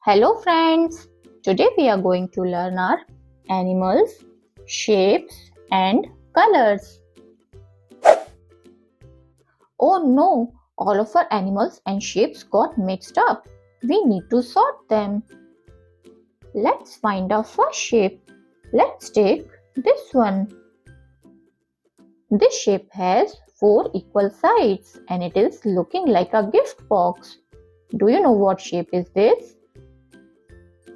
Hello friends, today we are going to learn our animals, shapes and colors. Oh no, all of our animals and shapes got mixed up. We need to sort them. Let's find our first shape. Let's take this one. This shape has 4 equal sides and it is looking like a gift box. Do you know what shape is this?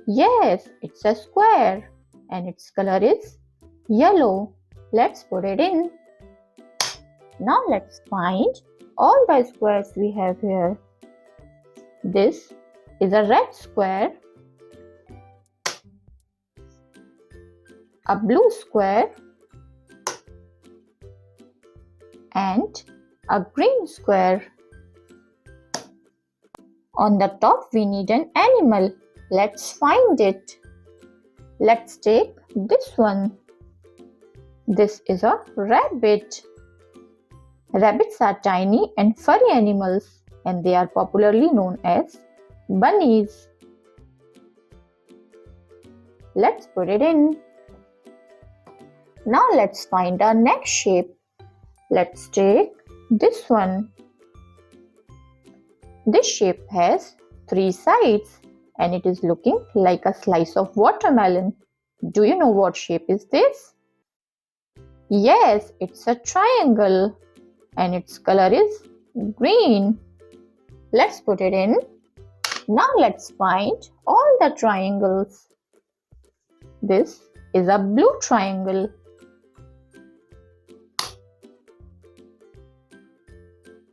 Yes, it's a square and its color is yellow. Let's put it in. Now let's find all the squares we have here. This is a red square, a blue square, and a green square. On the top we need an animal. Let's find it. Let's take this one. This is a rabbit. Rabbits are tiny and furry animals and they are popularly known as bunnies. Let's put it in. Now let's find our next shape. Let's take this one. This shape has 3 sides and it is looking like a slice of watermelon. Do you know what shape is this? Yes, it's a triangle and its color is green. Let's put it in. Now let's find all the triangles. This is a blue triangle.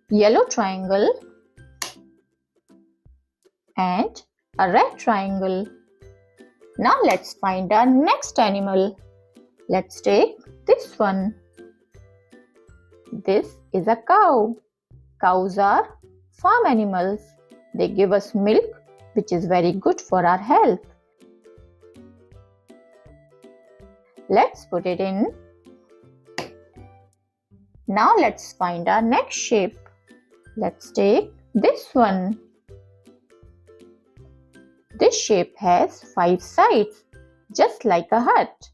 Yellow triangle and a red triangle. Now let's find our next animal. Let's take this one. This is a cow. Cows are farm animals. They give us milk, which is very good for our health. Let's put it in. Now let's find our next shape. Let's take this one. This shape has 5 sides, just like a hut.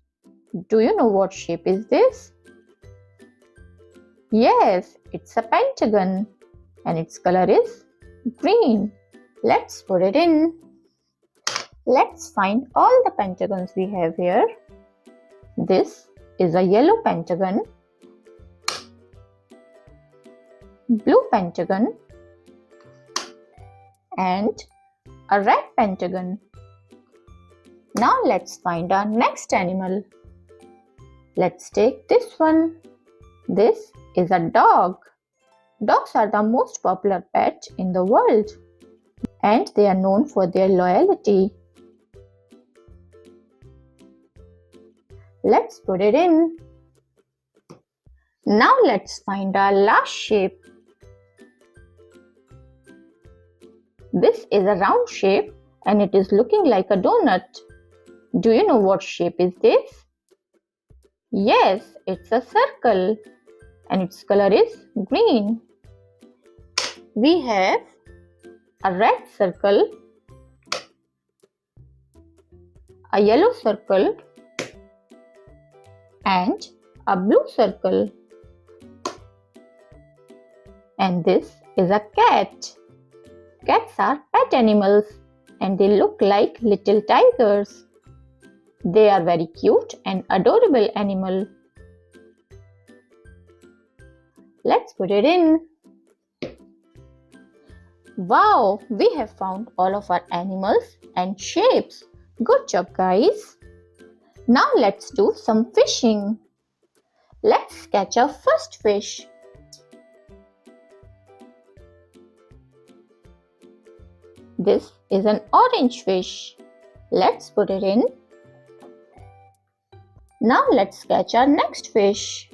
Do you know what shape is this? Yes, it's a pentagon and its color is green. Let's put it in. Let's find all the pentagons we have here. This is a yellow pentagon, blue pentagon, and a red pentagon. Now let's find our next animal. Let's take this one. This is a dog. Dogs are the most popular pet in the world and they are known for their loyalty. Let's put it in. Now let's find our last shape. This is a round shape and it is looking like a donut. Do you know what shape is this? Yes, it's a circle and its color is green. We have a red circle, a yellow circle, and a blue circle. And this is a cat. Cats are pet animals and they look like little tigers. They are very cute and adorable animal. Let's put it in. Wow, we have found all of our animals and shapes. Good job, guys. Now let's do some fishing. Let's catch our first fish. This is an orange fish. Let's put it in. Now let's catch our next fish.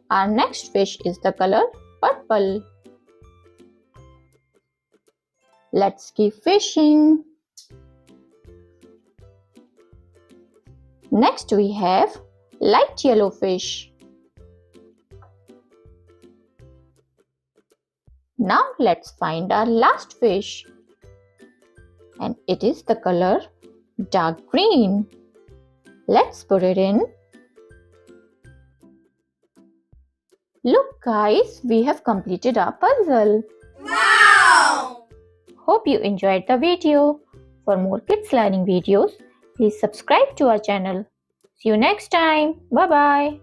Our next fish is the color purple. Let's keep fishing. Next we have light yellow fish. Now let's find our last fish. and it is the color dark green. Let's put it in. Look guys, we have completed our puzzle. Wow! Hope you enjoyed the video. For more kids learning videos, please subscribe to our channel. See you next time. Bye bye.